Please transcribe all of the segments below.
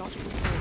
not before.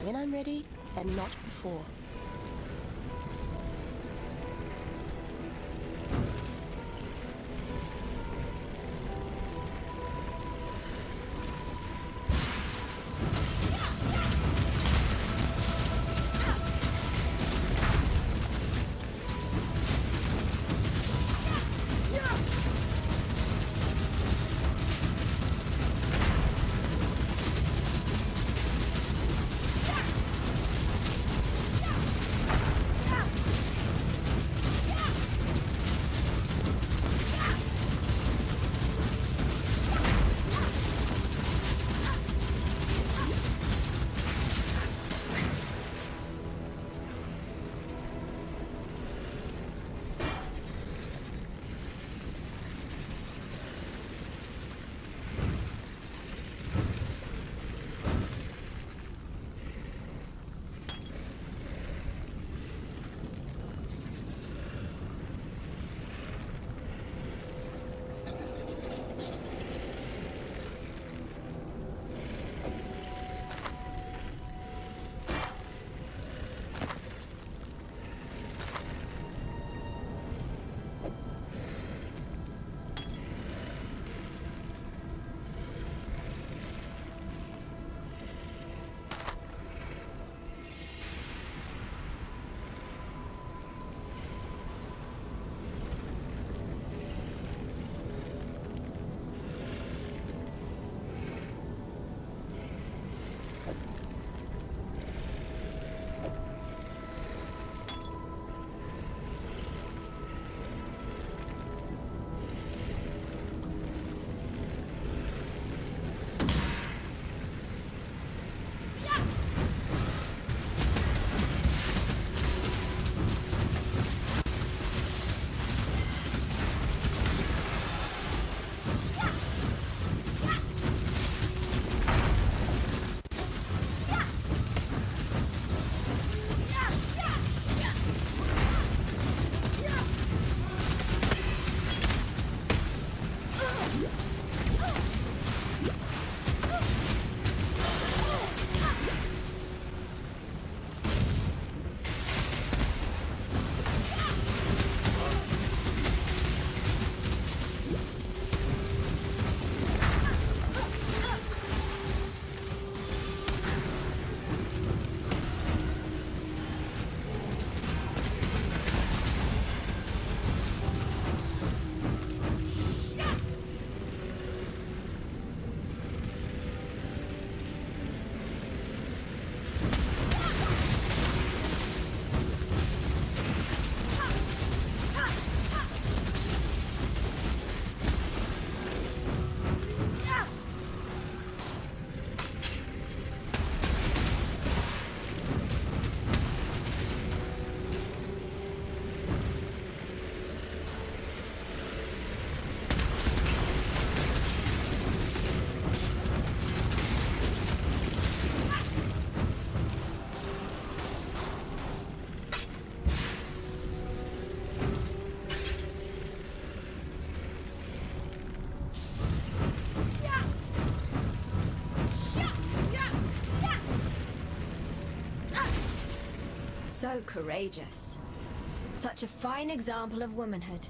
When I'm ready, and not before. So courageous. Such a fine example of womanhood.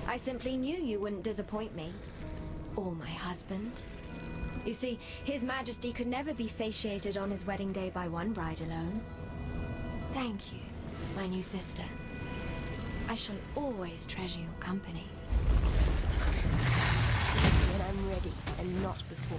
I simply knew you wouldn't disappoint me. Or my husband. You see, His Majesty could never be satiated on his wedding day by one bride alone. Thank you, my new sister. I shall always treasure your company. When I'm ready, and not before.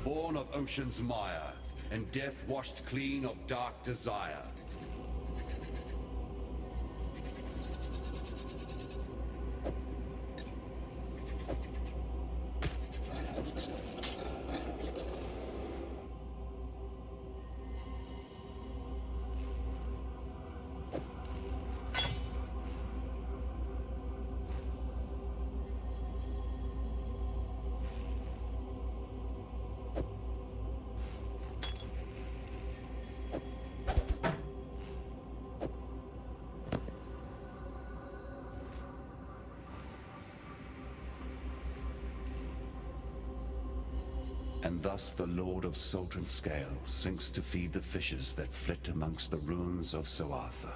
Born of ocean's mire, and death washed clean of dark desire. And thus the Lord of Salt and Scale sinks to feed the fishes that flit amongst the ruins of Soartha.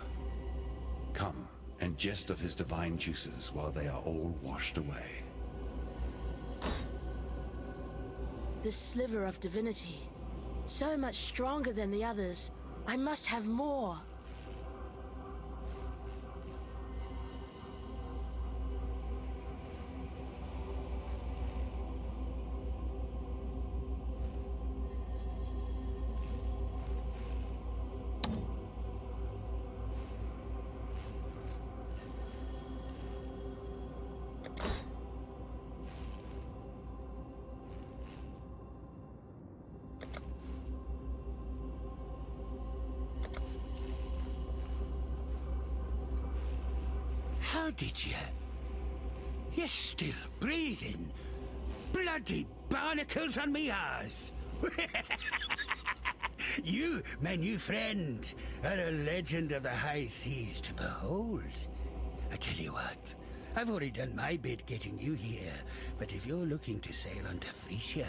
Come and jest of his divine juices while they are all washed away. This sliver of divinity, so much stronger than the others. I must have more. Oh, did you? You're still breathing. Bloody barnacles on me arse. You, my new friend, are a legend of the high seas to behold. I tell you what, I've already done my bit getting you here, but if you're looking to sail onto Frisia,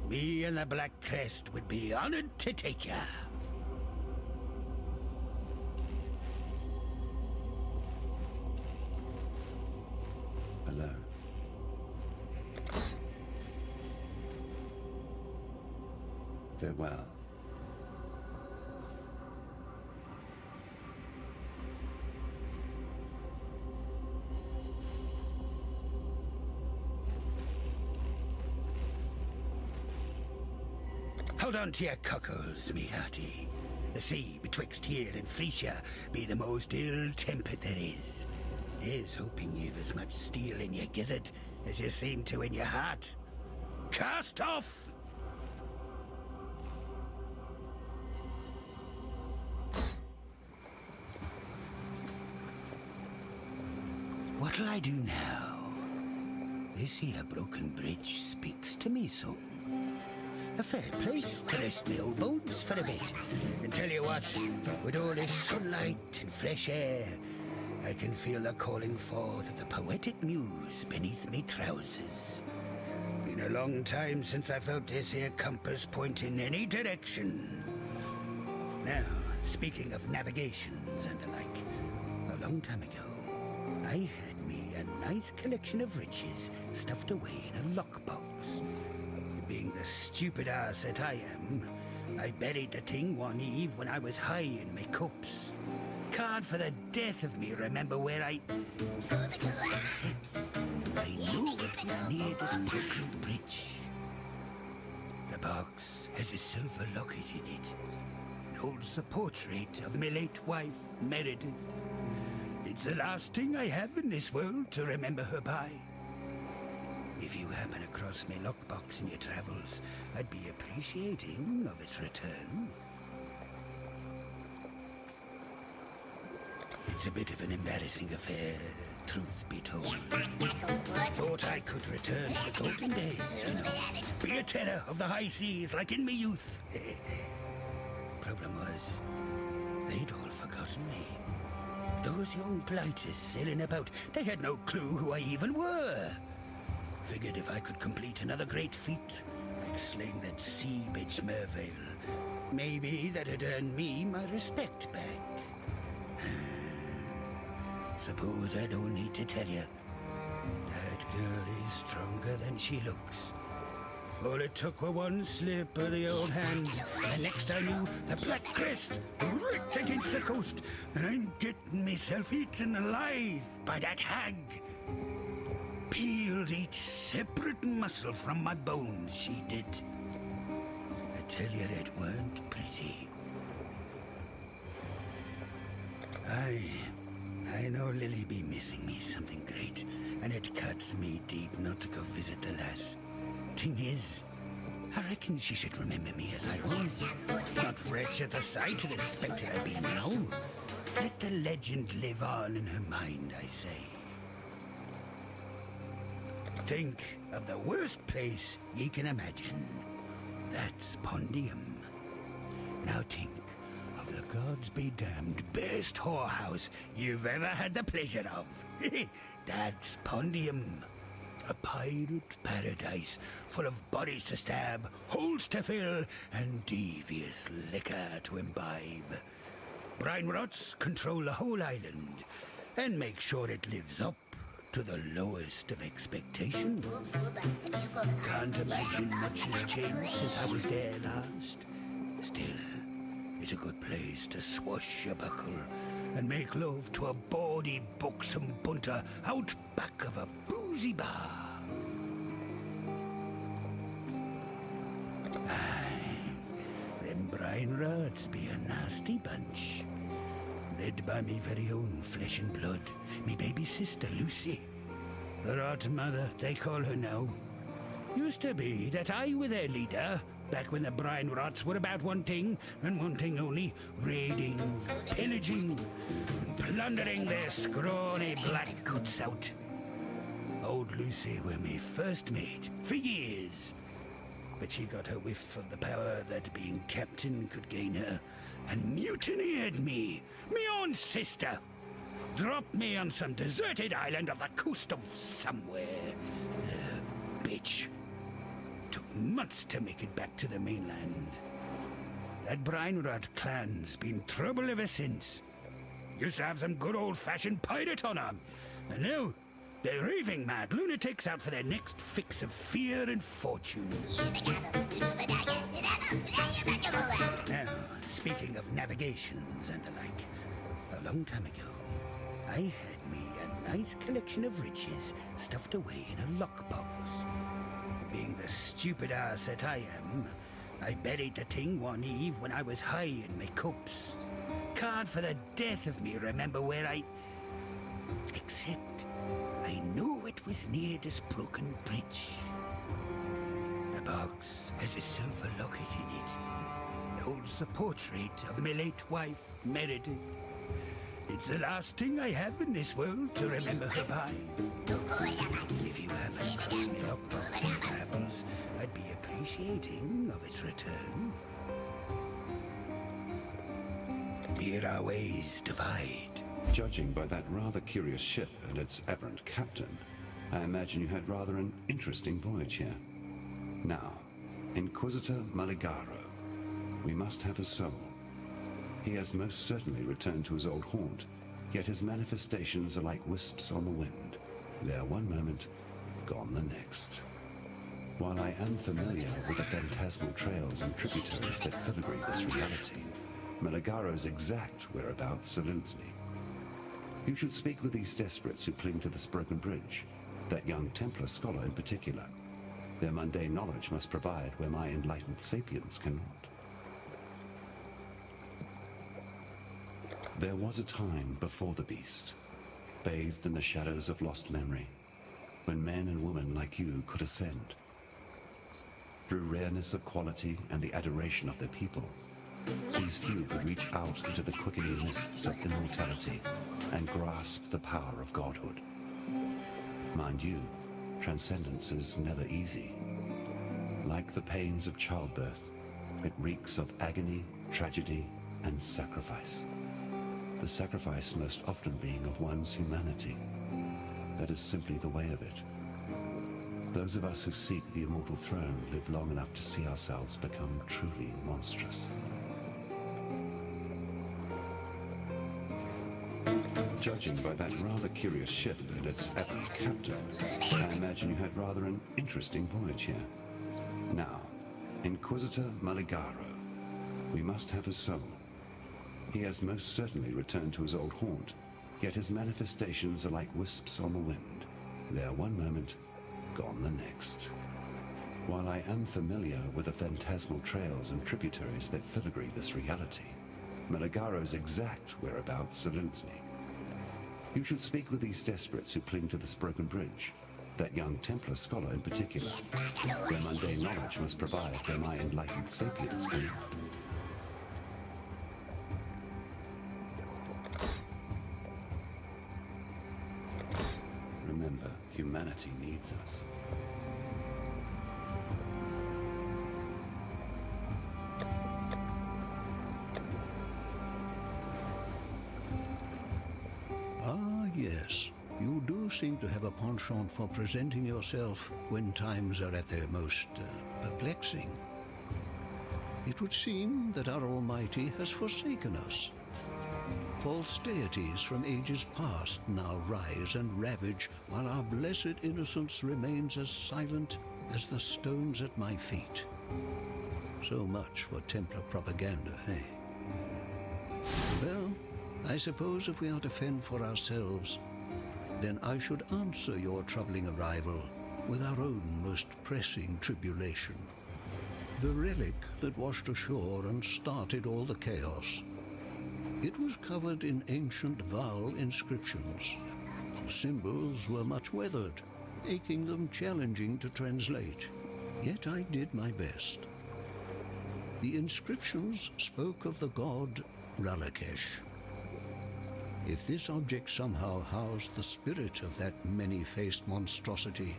me and the Black Crest would be honored to take ya. Hello. Farewell. Hold on to your cockles, me hearty. The sea betwixt here and Frisia be the most ill-tempered there is. Here's hoping you've as much steel in your gizzard as you seem to in your heart. Cast off! What'll I do now? This here broken bridge speaks to me, son. A fair place to rest me old bones for a bit. And tell you what, with all this sunlight and fresh air, I can feel the calling forth of the poetic muse beneath me trousers. Been a long time since I felt this here compass point in any direction. Now, speaking of navigations and the like, a long time ago, I had me a nice collection of riches stuffed away in a lockbox. Being the stupid ass that I am, I buried the thing one eve when I was high in my cups. Can't for the death of me remember where I knew it was near this broken bridge. The box has a silver locket in it. It holds the portrait of my late wife, Meredith. It's the last thing I have in this world to remember her by. If you happen across my lockbox in your travels, I'd be appreciating of its return. It's a bit of an embarrassing affair, truth be told. Thought I could return to the golden days, you know. Be a terror of the high seas like in my youth. Problem was, they'd all forgotten me. Those young blighters sailing about, they had no clue who I even were. Figured if I could complete another great feat, like slaying that sea bitch Mervale, maybe that'd earn me my respect back. Suppose I don't need to tell you. That girl is stronger than she looks. All it took were one slip of the old hands, and next I knew, the Black Crest right against the coast, and I'm getting myself eaten alive by that hag. Peeled each separate muscle from my bones, she did. I tell you, it weren't pretty. I know Lily be missing me something great, and it cuts me deep not to go visit the lass. Thing is, I reckon she should remember me as I was, not wretch at the sight of the spectre I be now. Let the legend live on in her mind, I say. Think of the worst place ye can imagine. That's Pondium. Now think of the gods be damned best whorehouse you've ever had the pleasure of. That's Pondium. A pirate paradise full of bodies to stab, holes to fill, and devious liquor to imbibe. Brine rots control the whole island and make sure it lives up to the lowest of expectations. Can't imagine much has changed since I was there last. Still, it's a good place to swashbuckle and make love to a bawdy, buxom bunter out back of a boozy bar. Aye, them brine rods be a nasty bunch. Led by me very own flesh and blood, me baby sister Lucy. The rot mother, they call her now. Used to be that I were their leader, Back when the brine rots were about one thing, and one thing only, raiding, pillaging, and plundering their scrawny black guts out. Old Lucy were me first mate, for years. But she got a whiff of the power that being captain could gain her, and mutineered me, own sister. Dropped me on some deserted island off the coast of somewhere. The bitch. Took months to make it back to the mainland. That brine rot clan's been trouble ever since. Used to have some good old-fashioned pirate on 'em. And now, they're raving mad lunatics out for their next fix of fear and fortune. Now, speaking of navigations and the like, a long time ago, I had me a nice collection of riches stuffed away in a lockbox. Being the stupid ass that I am, I buried the thing one eve when I was high in my cups. Can't for the death of me remember where except I knew it was near this broken bridge. The box has a silver locket in it. It holds the portrait of my late wife, Meredith. It's the last thing I have in this world to remember her by. If you happen across me lockbox in travels, I'd be appreciating of its return. Here our ways divide. Judging by that rather curious ship and its aberrant captain, I imagine you had rather an interesting voyage here. Now, Inquisitor Maligaro, we must have his soul. He has most certainly returned to his old haunt, yet his manifestations are like wisps on the wind. There one moment, gone the next. While I am familiar with the phantasmal trails and tributaries that filigree this reality, Maligaro's exact whereabouts eludes me. You should speak with these desperates who cling to this broken bridge, that young Templar scholar in particular. Their mundane knowledge must provide where my enlightened sapiens cannot. There was a time before the beast, bathed in the shadows of lost memory, when men and women like you could ascend. Through rareness of quality and the adoration of their people, these few could reach out into the quickening mists of immortality and grasp the power of godhood. Mind you, transcendence is never easy. Like the pains of childbirth, it reeks of agony, tragedy, and sacrifice. The sacrifice most often being of one's humanity. That is simply the way of it. Those of us who seek the immortal throne live long enough to see ourselves become truly monstrous. Judging by that rather curious ship and its aberrant captain, I imagine you had rather an interesting voyage here. Now, Inquisitor Maligaro, we must have his soul. He has most certainly returned to his old haunt, yet his manifestations are like wisps on the wind. There one moment, gone the next. While I am familiar with the phantasmal trails and tributaries that filigree this reality, Maligaro's exact whereabouts eludes me. You should speak with these desperates who cling to this broken bridge, that young Templar scholar in particular. Their mundane knowledge must provide where my enlightened sapiens cannot. Remember, humanity needs us. Ah, yes. You do seem to have a penchant for presenting yourself when times are at their most perplexing. It would seem that our Almighty has forsaken us. False deities from ages past now rise and ravage, while our blessed innocence remains as silent as the stones at my feet. So much for Templar propaganda, eh? Well, I suppose if we are to fend for ourselves, then I should answer your troubling arrival with our own most pressing tribulation. The relic that washed ashore and started all the chaos. It was covered in ancient Val inscriptions. Symbols were much weathered, making them challenging to translate. Yet I did my best. The inscriptions spoke of the god Ralakesh. If this object somehow housed the spirit of that many-faced monstrosity,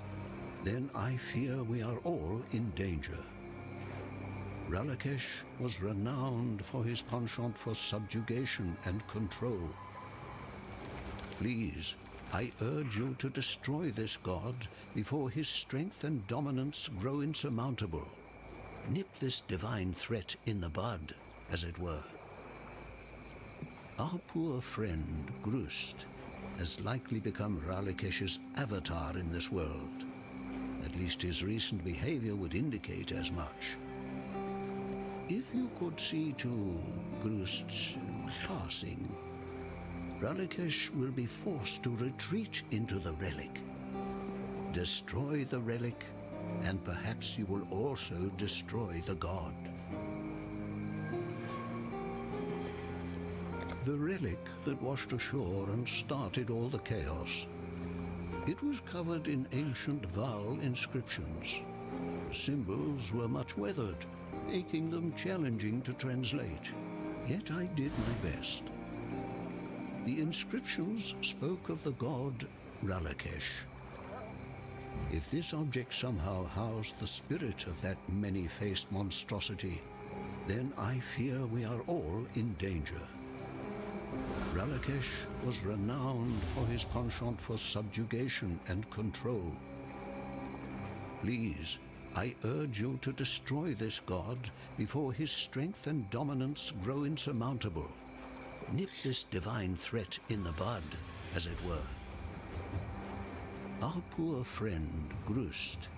then I fear we are all in danger. Ralakesh was renowned for his penchant for subjugation and control. Please, I urge you to destroy this god before his strength and dominance grow insurmountable. Nip this divine threat in the bud, as it were. Our poor friend, Grust, has likely become Ralakesh's avatar in this world. At least his recent behavior would indicate as much. If you could see to Grust's passing, Ralakesh will be forced to retreat into the relic. Destroy the relic, and perhaps you will also destroy the god. The relic that washed ashore and started all the chaos. It was covered in ancient vowel inscriptions. Symbols were much weathered, making them challenging to translate. Yet I did my best. The inscriptions spoke of the god Ralakesh. If this object somehow housed the spirit of that many-faced monstrosity, then I fear we are all in danger. Ralakesh was renowned for his penchant for subjugation and control. Please, I urge you to destroy this god before his strength and dominance grow insurmountable. Nip this divine threat in the bud, as it were. Our poor friend, Grust,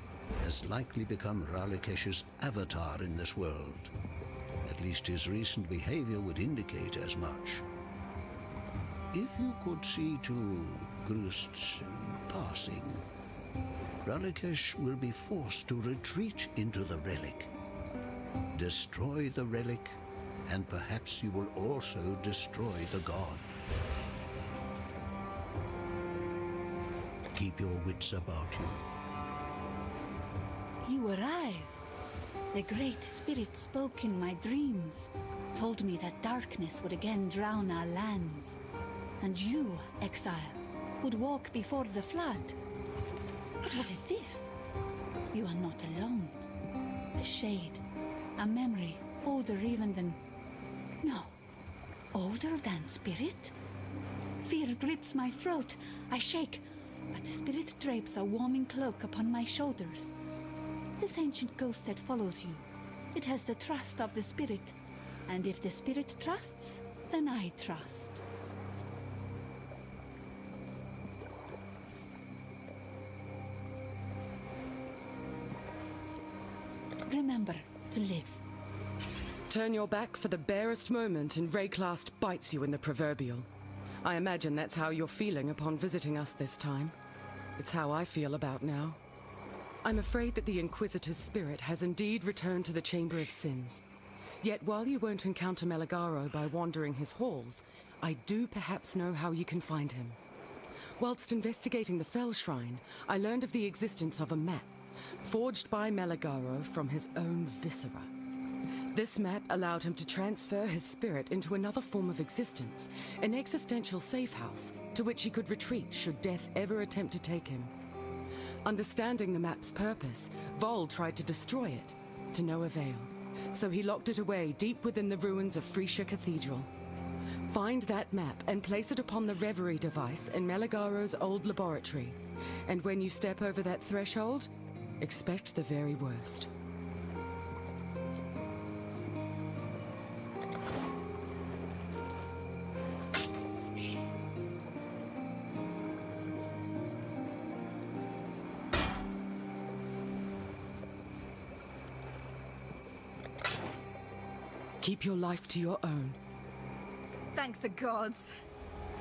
has likely become Ralakesh's avatar in this world. At least his recent behavior would indicate as much. If you could see to Grust's passing, Ralakesh will be forced to retreat into the relic. Destroy the relic, and perhaps you will also destroy the god. Keep your wits about you. You arrive. The Great Spirit spoke in my dreams, told me that darkness would again drown our lands. And you, Exile, would walk before the flood. But what is this? You are not alone. A shade, a memory, older even than... No, older than spirit? Fear grips my throat. I shake, but the spirit drapes a warming cloak upon my shoulders. This ancient ghost that follows you, it has the trust of the spirit. And if the spirit trusts, then I trust. Remember to live. Turn your back for the barest moment and Rayclast bites you in the proverbial. I imagine that's how you're feeling upon visiting us this time. It's how I feel about now. I'm afraid that the Inquisitor's spirit has indeed returned to the Chamber of Sins. Yet while you won't encounter Meligaro by wandering his halls, I do perhaps know how you can find him. Whilst investigating the Fell Shrine, I learned of the existence of a map, forged by Meligaro from his own viscera. This map allowed him to transfer his spirit into another form of existence, an existential safe house to which he could retreat should death ever attempt to take him. Understanding the map's purpose, Vol tried to destroy it, to no avail, so he locked it away deep within the ruins of Freesia Cathedral. Find that map and place it upon the Reverie device in Meligaro's old laboratory, and when you step over that threshold, expect the very worst. Keep your life to your own. Thank the gods.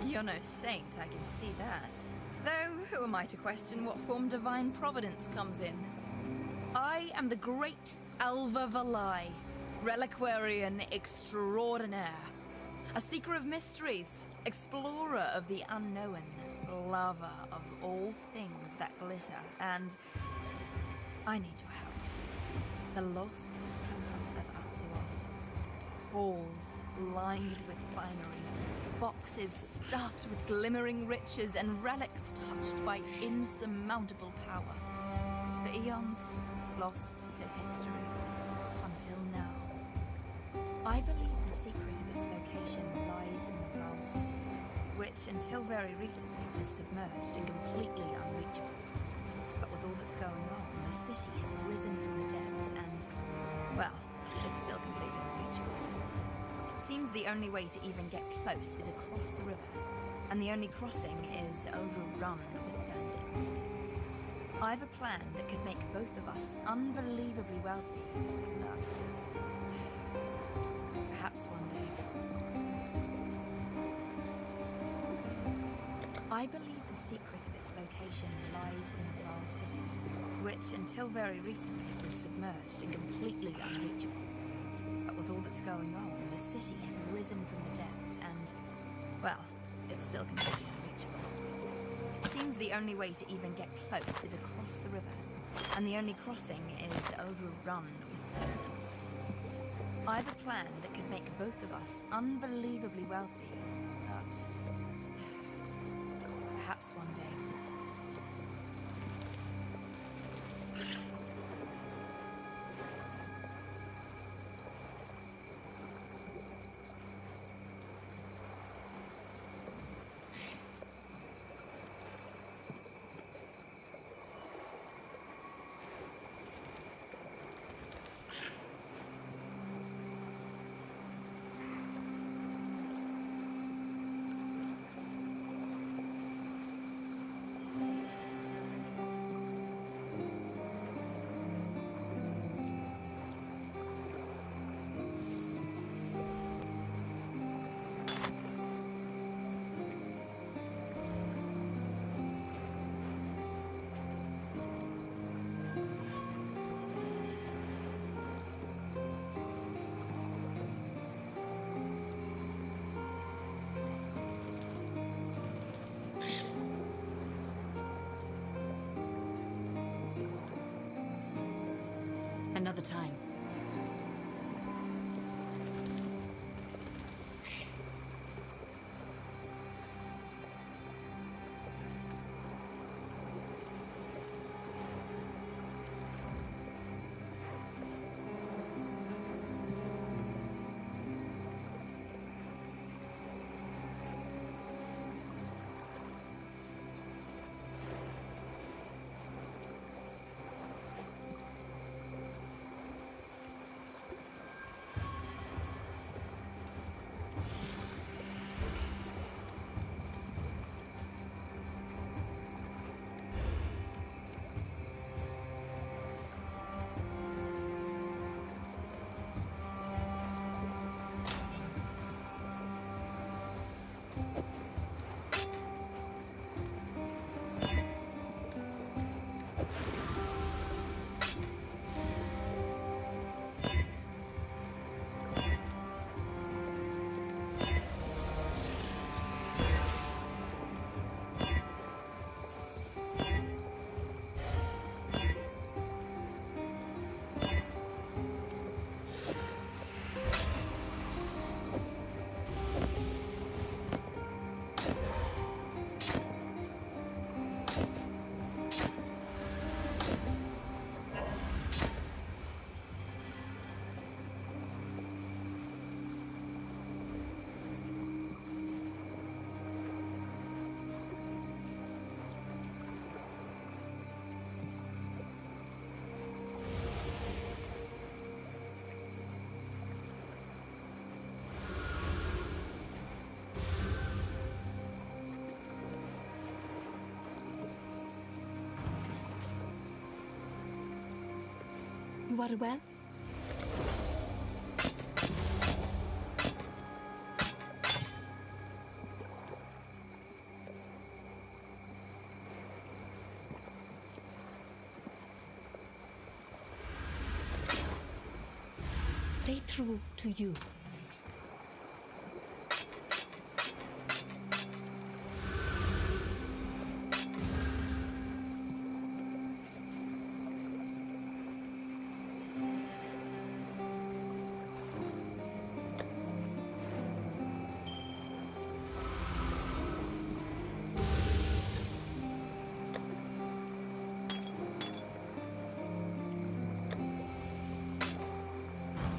You're no saint, I can see that. Though, who am I to question what form divine providence comes in? I am the great Alva Valai, reliquarian extraordinaire. A seeker of mysteries, explorer of the unknown, lover of all things that glitter, and I need your help. The lost temple of Suat. Halls lined with finery, boxes stuffed with glimmering riches, and relics touched by insurmountable power. The eons lost to history until now. I believe the secret of its location lies in the Vow City, which until very recently was submerged and completely unreachable. But with all that's going on, the city has risen from the depths and, well, it's still completely unreachable. It seems the only way to even get close is across the river, and the only crossing is overrun with bandits. I've a plan that could make both of us unbelievably wealthy, but perhaps one day. I believe the secret of its location lies in the Vow City, which until very recently was submerged and completely unreachable. But with all that's going on, the city has risen from the depths and, well, it's still completely unreachable. It seems the only way to even get close is across the river, and the only crossing is overrun with bandits. I've a plan that could make both of us unbelievably wealthy, but perhaps one day. Another time. You are well? Stay true to you.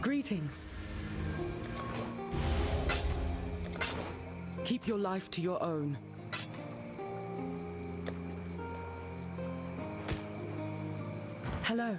Greetings. Keep your life to your own. Hello.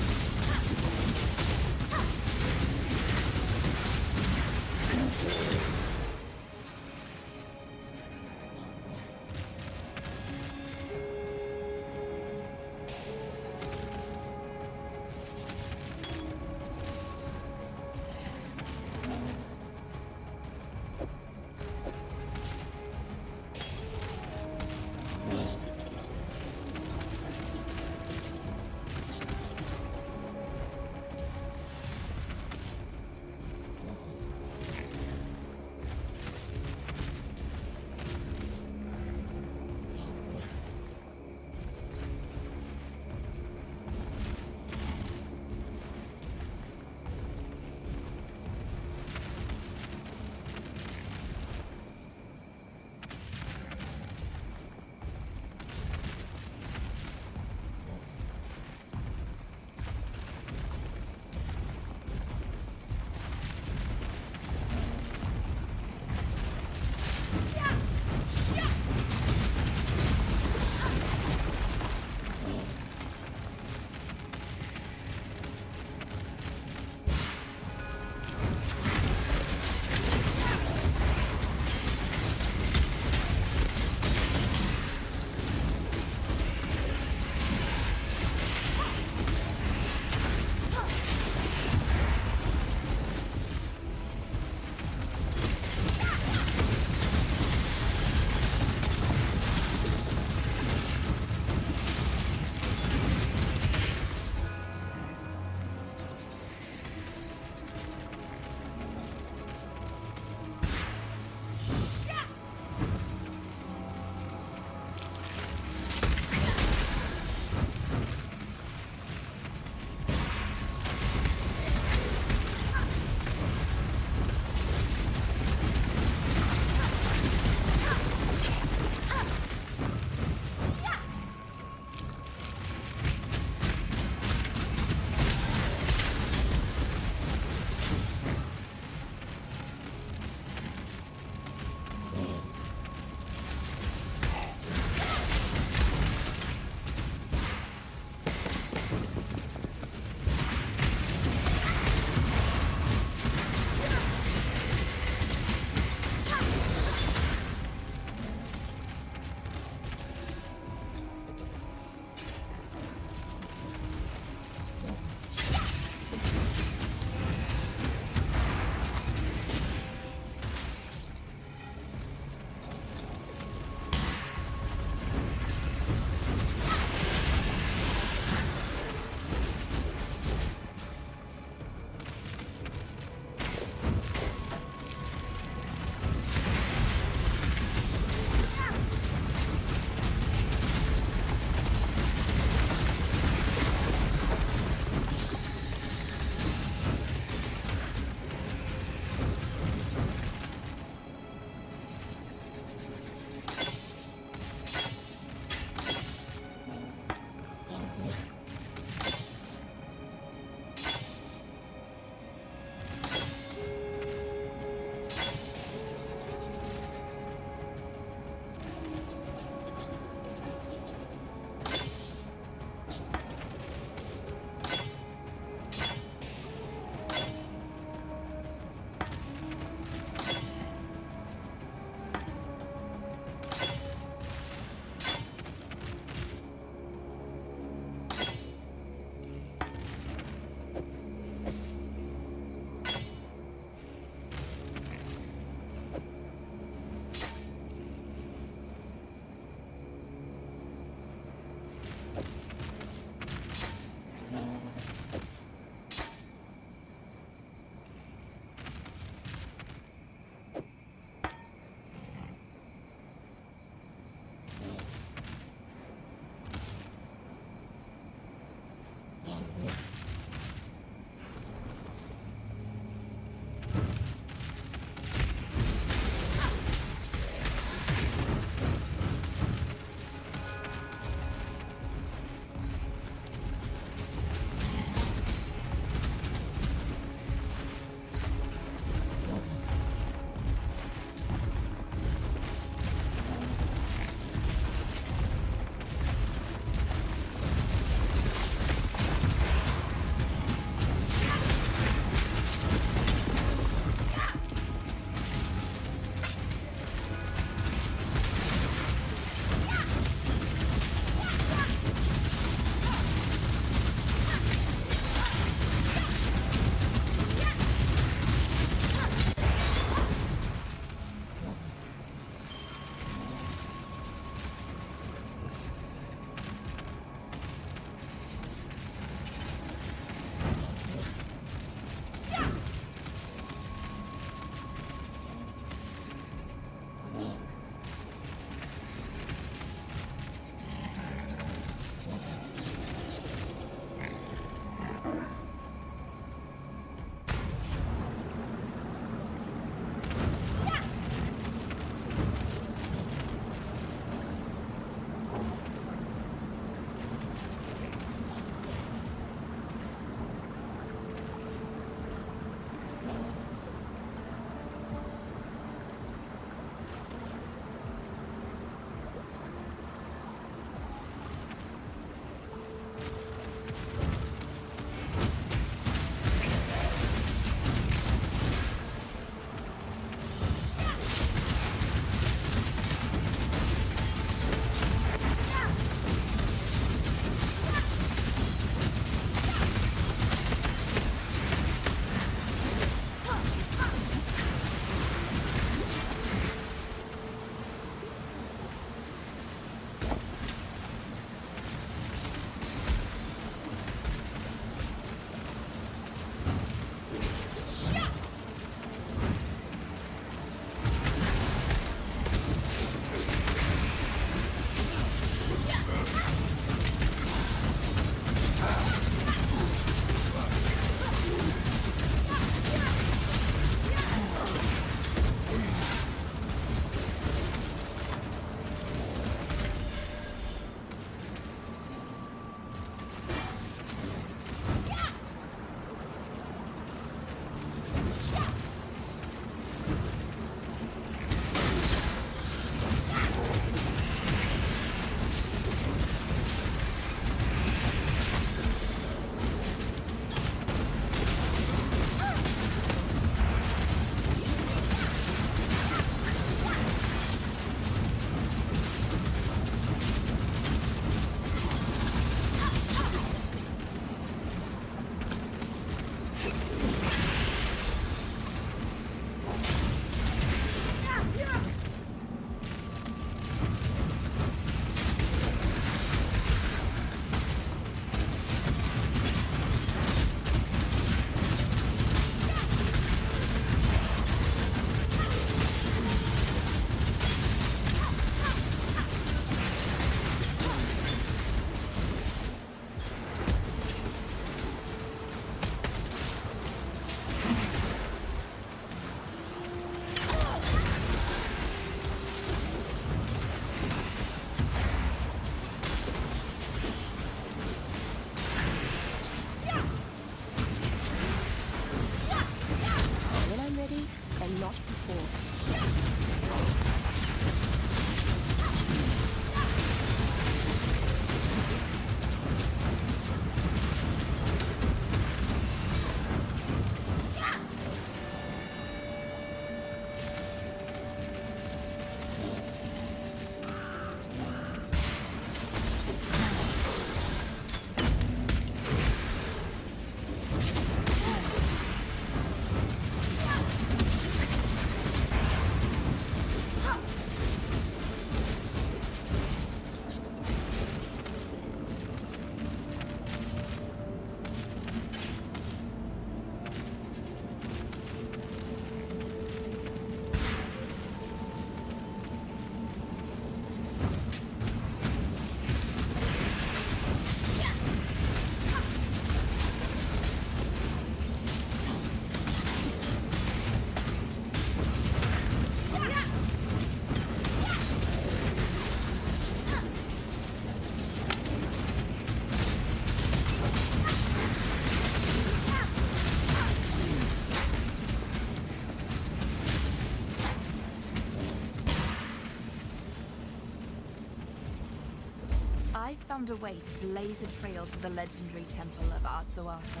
I've found a way to blaze a trail to the legendary temple of Arzoato.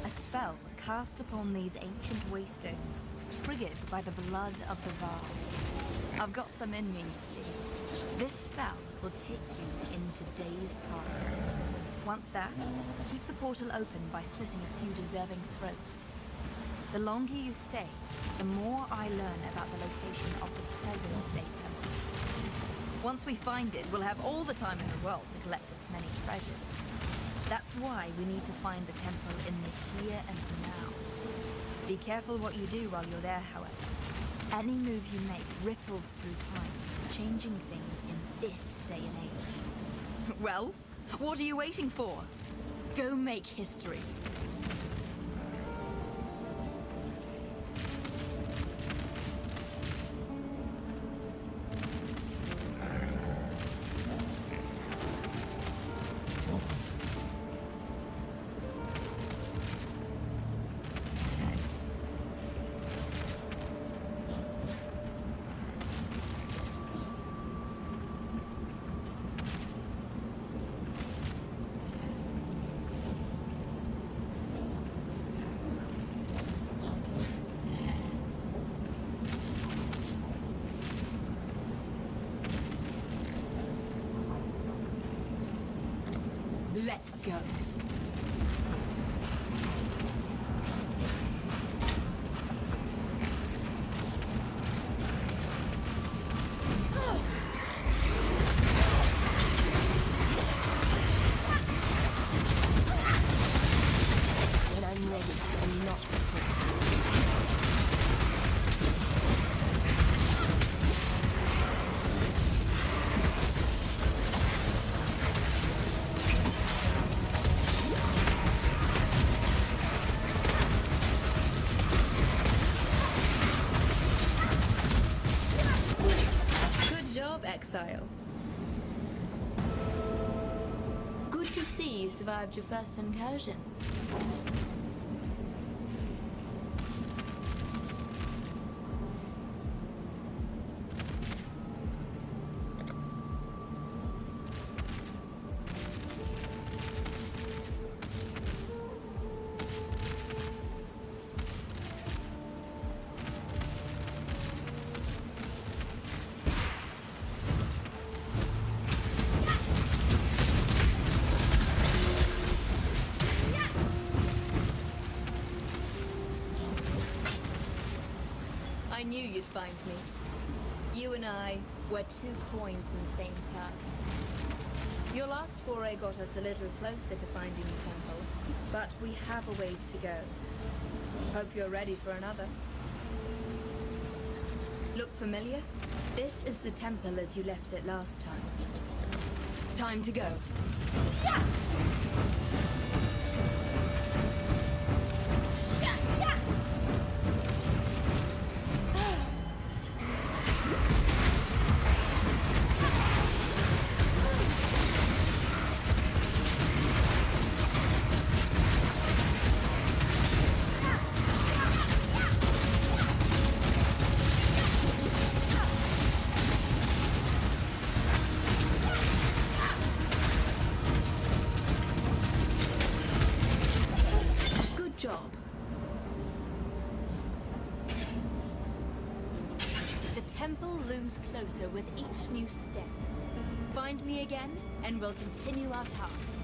A spell cast upon these ancient waystones, triggered by the blood of the Var. I've got some in me, you see. This spell will take you into days past. Once there, keep the portal open by slitting a few deserving throats. The longer you stay, the more I learn about the location of the present-day temple. Once we find it, we'll have all the time in the world to collect its many treasures. That's why we need to find the temple in the here and now. Be careful what you do while you're there, however. Any move you make ripples through time, changing things in this day and age. Well, what are you waiting for? Go make history. Let's go. When I'm ready and not before. Exile. Good to see you survived your first incursion. I knew you'd find me. You and I were two coins in the same purse. Your last foray got us a little closer to finding the temple, but we have a ways to go. Hope you're ready for another. Look familiar? This is the temple as you left it last time. Time to go. Yeah! Job. The temple looms closer with each new step. Find me again, and we'll continue our task.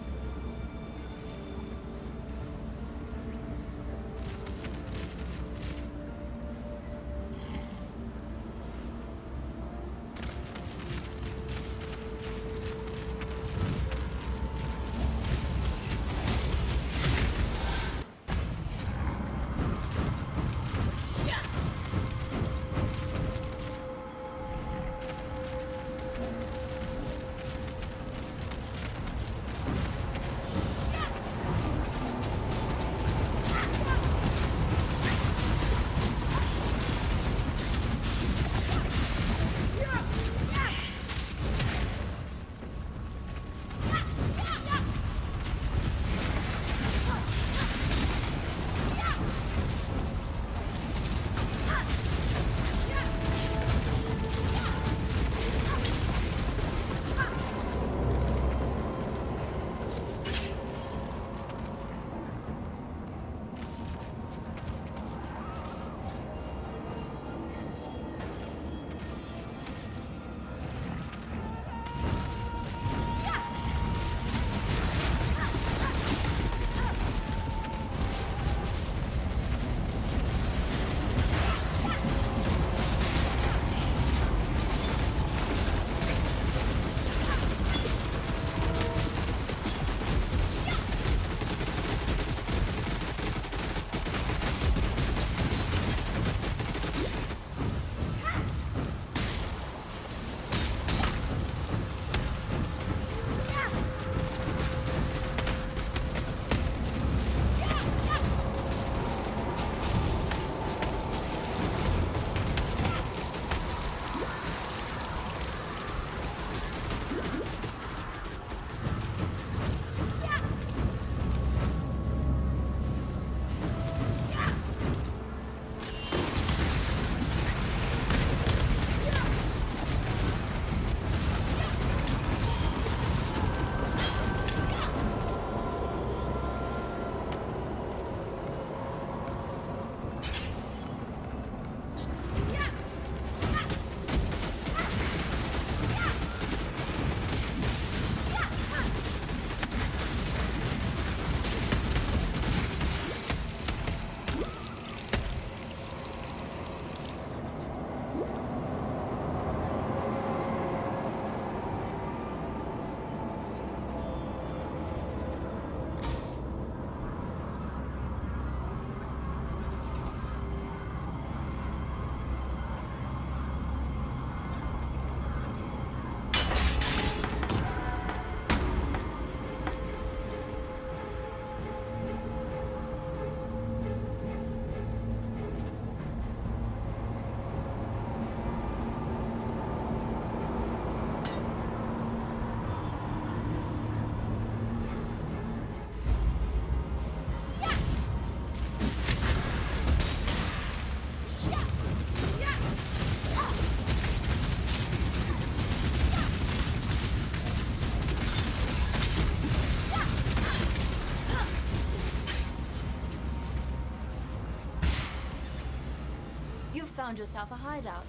found yourself a hideout.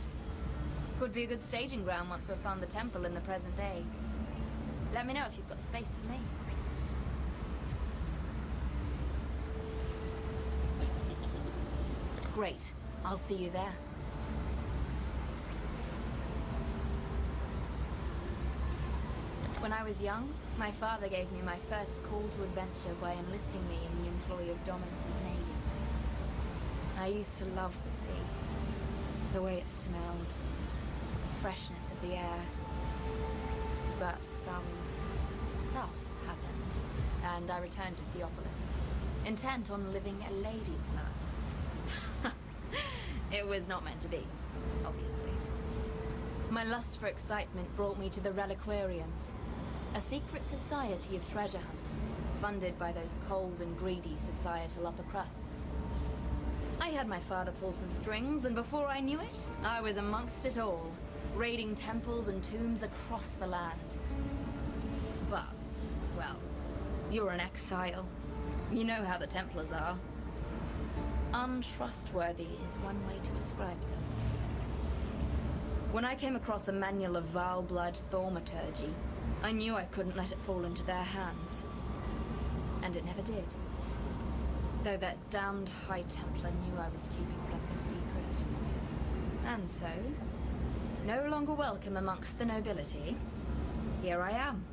Could be a good staging ground once we've found the temple in the present day. Let me know if you've got space for me. Great. I'll see you there. When I was young, my father gave me my first call to adventure by enlisting me in the employ of Dominus's navy. I used to love the sea. The way it smelled. The freshness of the air. But some stuff happened, and I returned to Theopolis, intent on living a lady's life. It was not meant to be, obviously. My lust for excitement brought me to the Reliquarians, a secret society of treasure hunters, funded by those cold and greedy societal upper crusts. I had my father pull some strings, and before I knew it, I was amongst it all, raiding temples and tombs across the land. But, well, you're an exile. You know how the Templars are. Untrustworthy is one way to describe them. When I came across a manual of vile blood thaumaturgy, I knew I couldn't let it fall into their hands. And it never did. Though that damned High Templar knew I was keeping something secret. And so, no longer welcome amongst the nobility, here I am.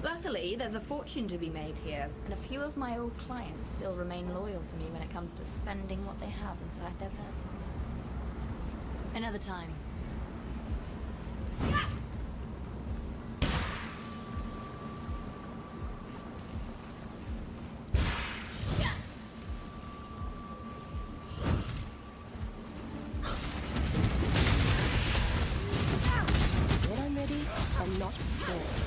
Luckily, there's a fortune to be made here, and a few of my old clients still remain loyal to me when it comes to spending what they have inside their purses. Another time. When I'm ready, and not before.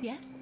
Yes?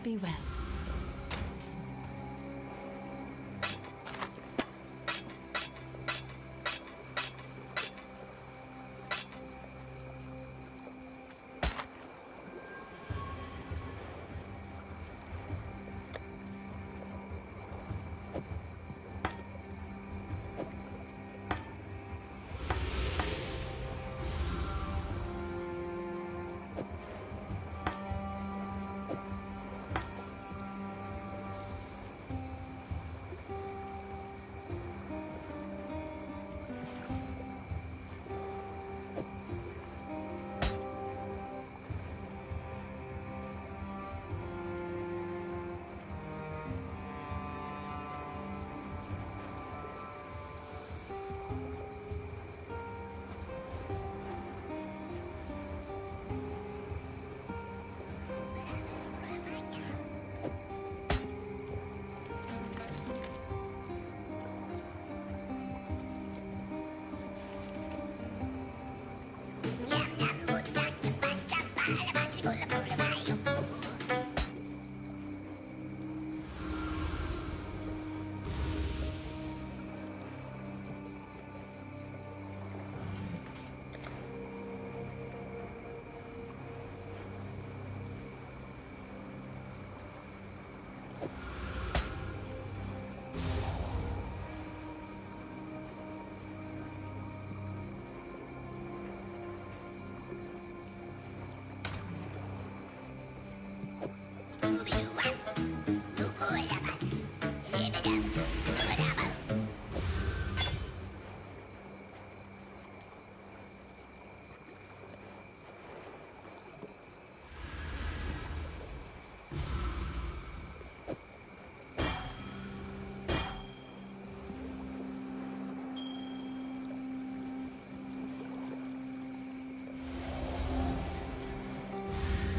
Be well.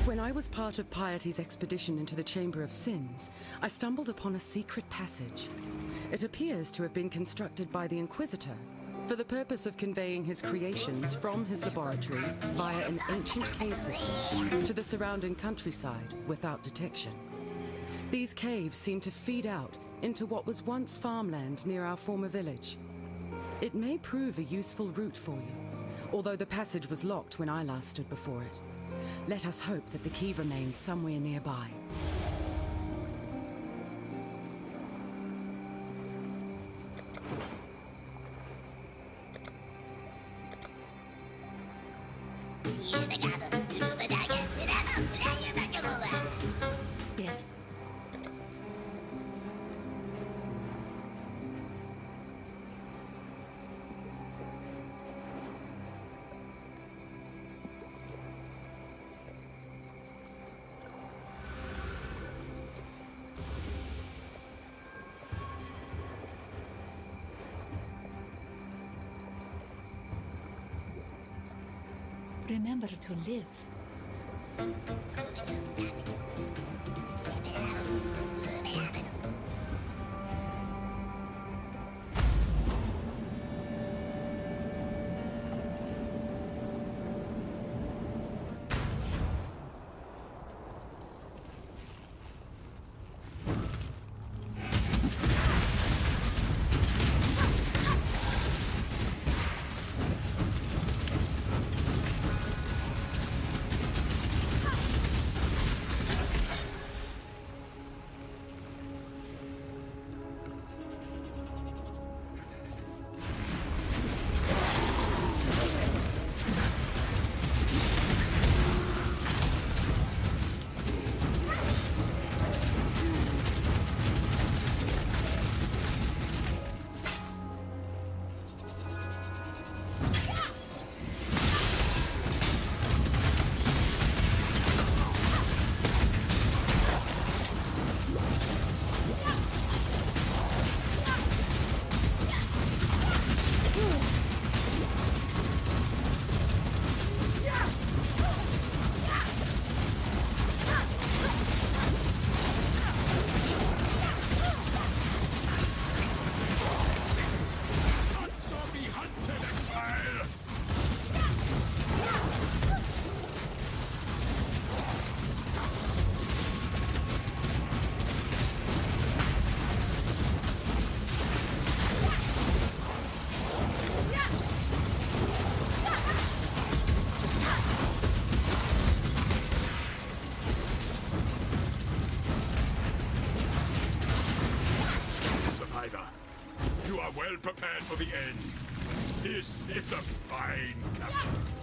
When I was part of Piety's expedition into the Chamber of Sins, I stumbled upon a secret passage. It appears to have been constructed by the Inquisitor for the purpose of conveying his creations from his laboratory via an ancient cave system to the surrounding countryside without detection. These caves seem to feed out into what was once farmland near our former village. It may prove a useful route for you, although the passage was locked when I last stood before it. Let us hope that the key remains somewhere nearby. Yes. Remember to live. well prepared for the end. This is a fine capture.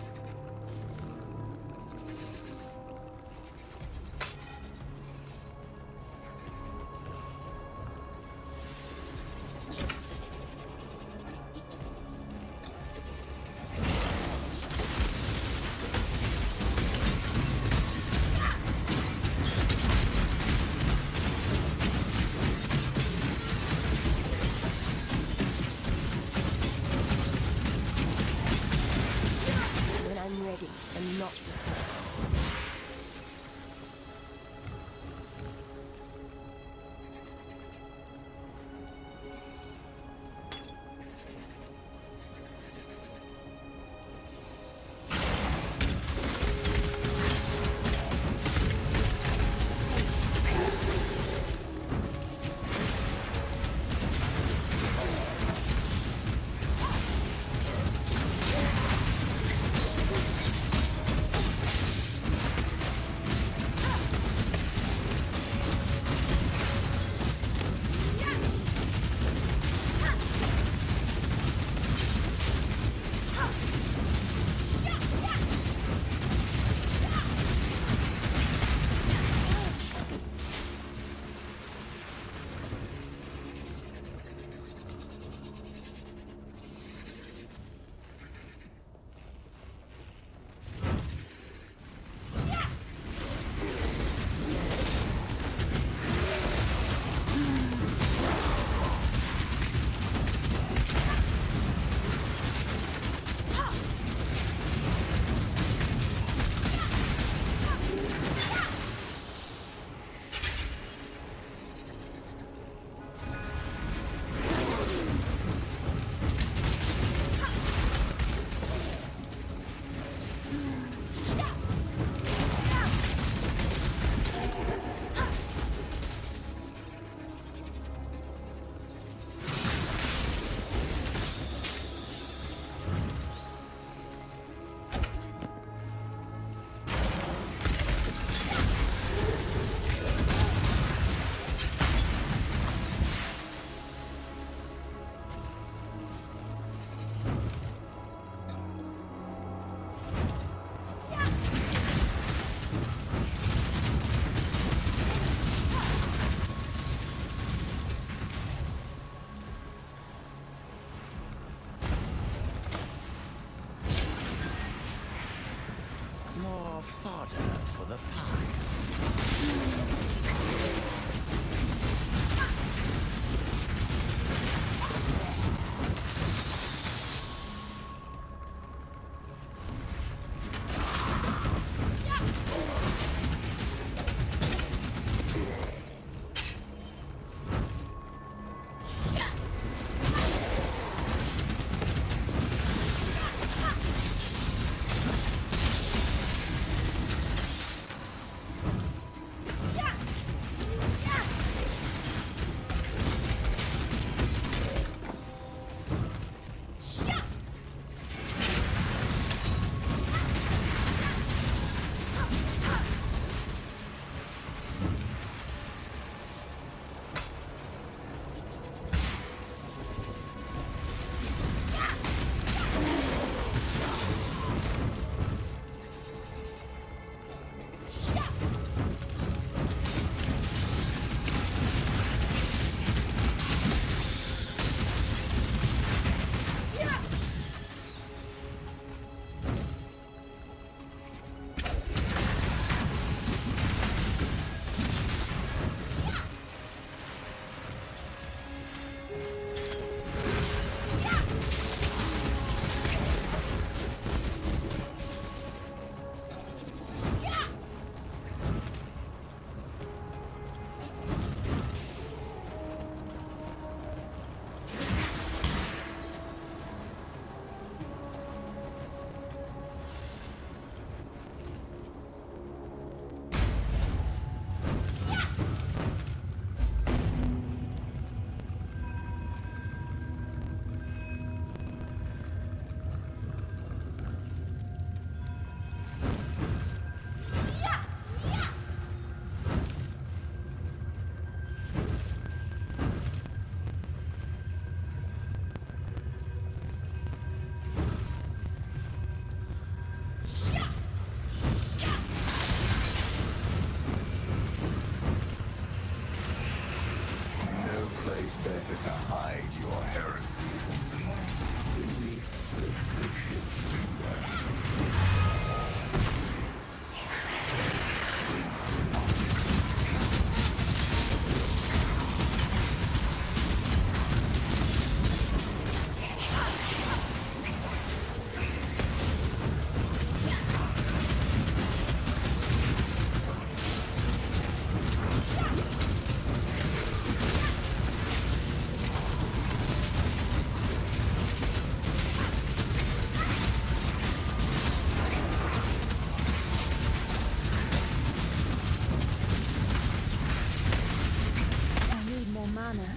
mana.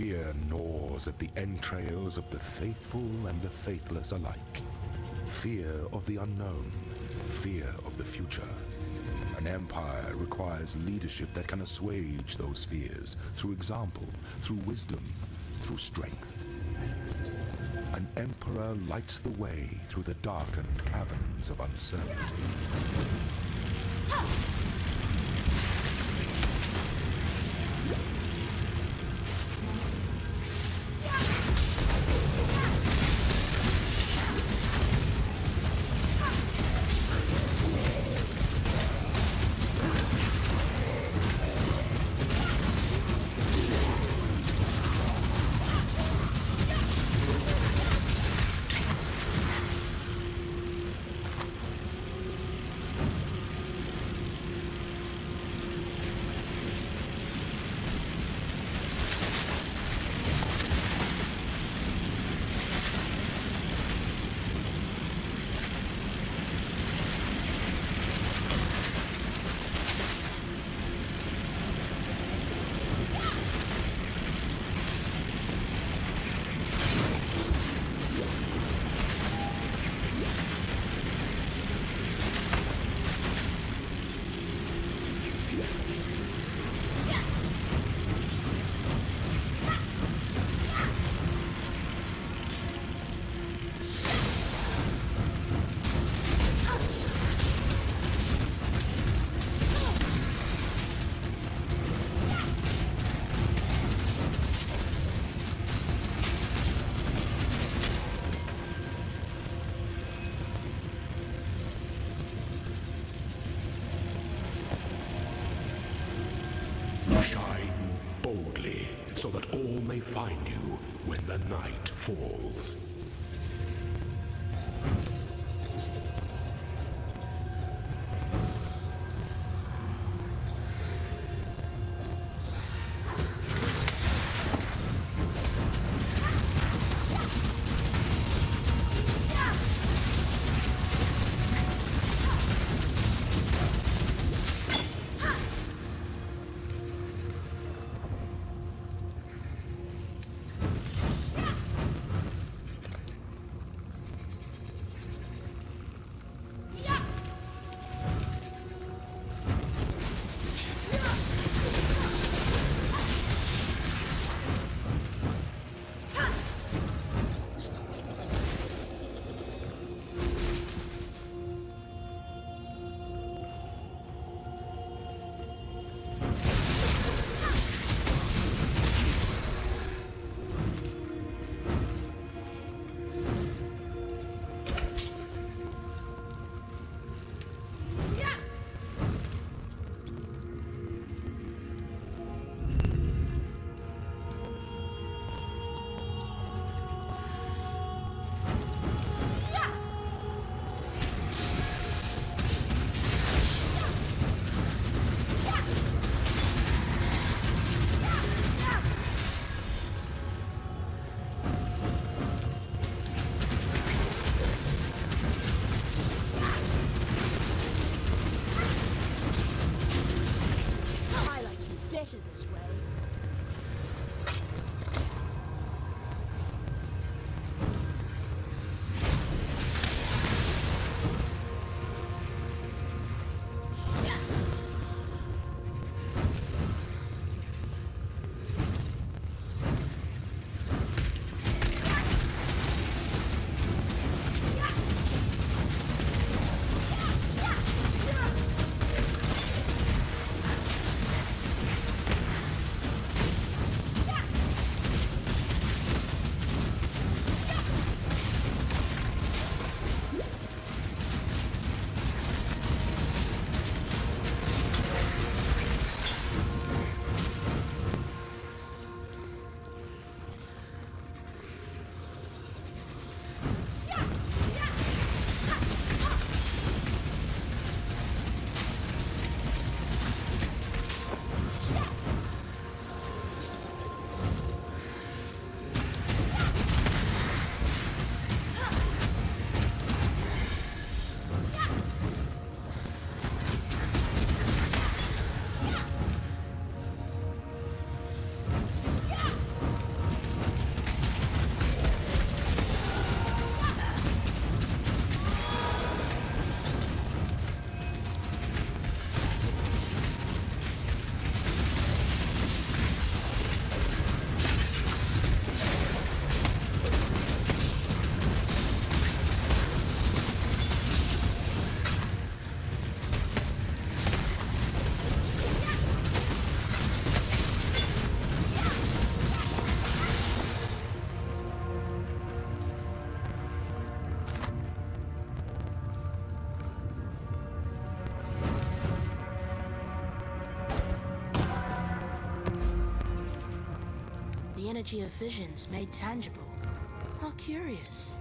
Fear gnaws at the entrails of the faithful and the faithless alike. Fear of the unknown, fear of the future. An empire requires leadership that can assuage those fears through example, through wisdom, through strength. An emperor lights the way through the darkened caverns of uncertainty. Shine boldly, so that all may find you when the night falls. better this way. The energy of visions made tangible. How curious.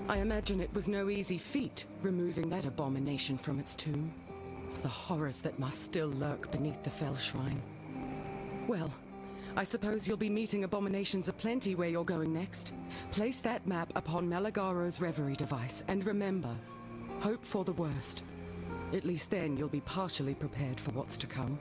I imagine it was no easy feat, removing that abomination from its tomb. The horrors that must still lurk beneath the fell shrine. Well, I suppose you'll be meeting abominations aplenty where you're going next. Place that map upon Malagaro's reverie device, and remember, hope for the worst. At least then you'll be partially prepared for what's to come.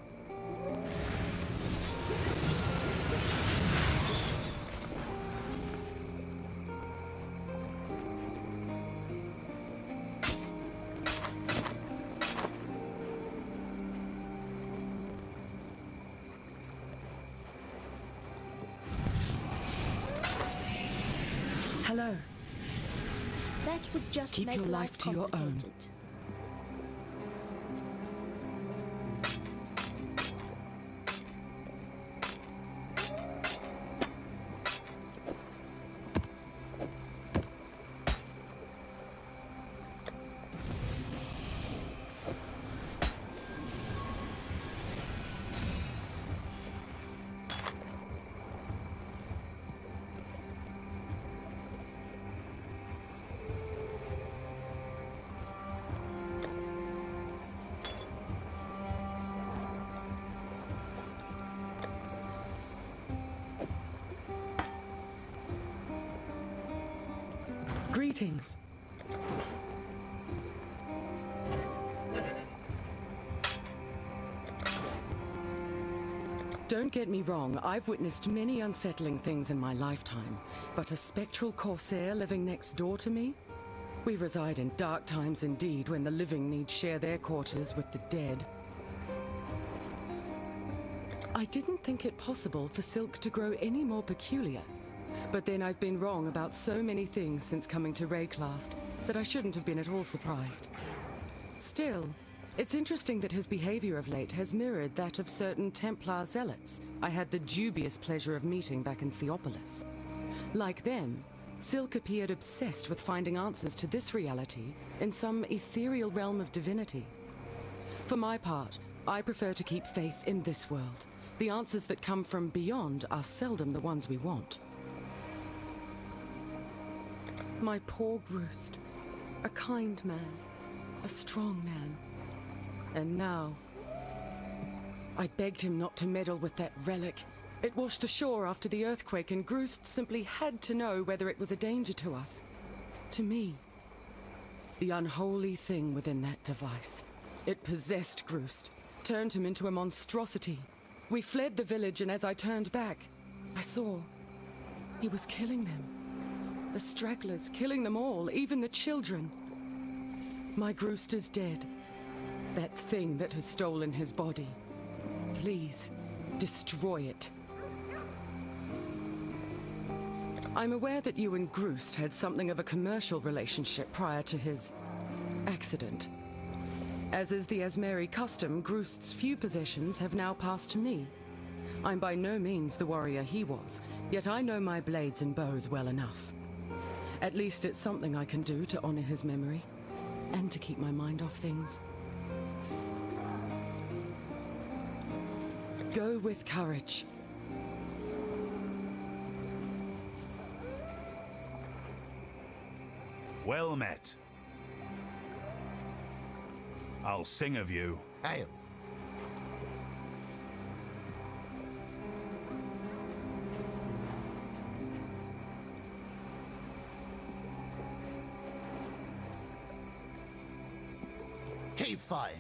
Hello. That would just Keep make your life to your own. complicated. Greetings. Don't get me wrong, I've witnessed many unsettling things in my lifetime, but a spectral corsair living next door to me? We reside in dark times indeed, when the living need share their quarters with the dead. I didn't think it possible for Silk to grow any more peculiar. But then I've been wrong about so many things since coming to Rayclast that I shouldn't have been at all surprised. Still, it's interesting that his behavior of late has mirrored that of certain Templar zealots I had the dubious pleasure of meeting back in Theopolis. Like them, Silk appeared obsessed with finding answers to this reality in some ethereal realm of divinity. For my part, I prefer to keep faith in this world. The answers that come from beyond are seldom the ones we want. My poor Groost, a kind man, a strong man. And now, I begged him not to meddle with that relic. It washed ashore after the earthquake, and Groost simply had to know whether it was a danger to us. To me. The unholy thing within that device. It possessed Groost, turned him into a monstrosity. We fled the village, and as I turned back, I saw he was killing them. The stragglers, killing them all, even the children. My Groost is dead. That thing that has stolen his body. Please, destroy it. I'm aware that you and Groost had something of a commercial relationship prior to his accident. As is the Asmeri custom, Groost's few possessions have now passed to me. I'm by no means the warrior he was, yet I know my blades and bows well enough. At least it's something I can do to honor his memory, and to keep my mind off things. Go with courage. Well met. I'll sing of you. Hail. Keep fighting.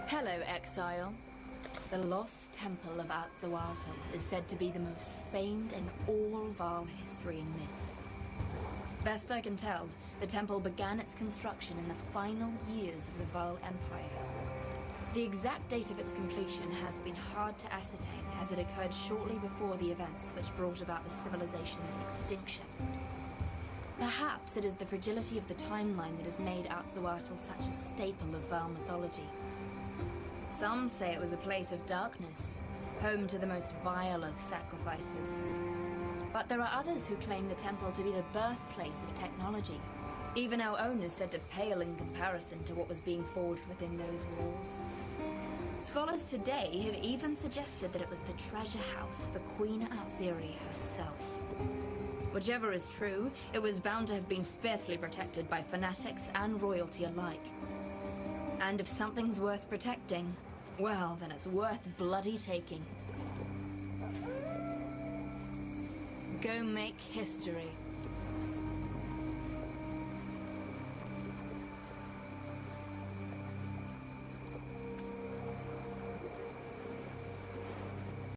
Hello, Exile. The lost temple of Azawatl is said to be the most famed in all Val history and myth. Best I can tell, the temple began its construction in the final years of the Val Empire. The exact date of its completion has been hard to ascertain, as it occurred shortly before the events which brought about the civilization's extinction. Perhaps it is the fragility of the timeline that has made Azawatl such a staple of Val mythology. Some say it was a place of darkness, home to the most vile of sacrifices. But there are others who claim the temple to be the birthplace of technology. Even our own is said to pale in comparison to what was being forged within those walls. Scholars today have even suggested that it was the treasure house for Queen Alziri herself. Whichever is true, it was bound to have been fiercely protected by fanatics and royalty alike. And if something's worth protecting, well, then it's worth bloody taking. Go make history.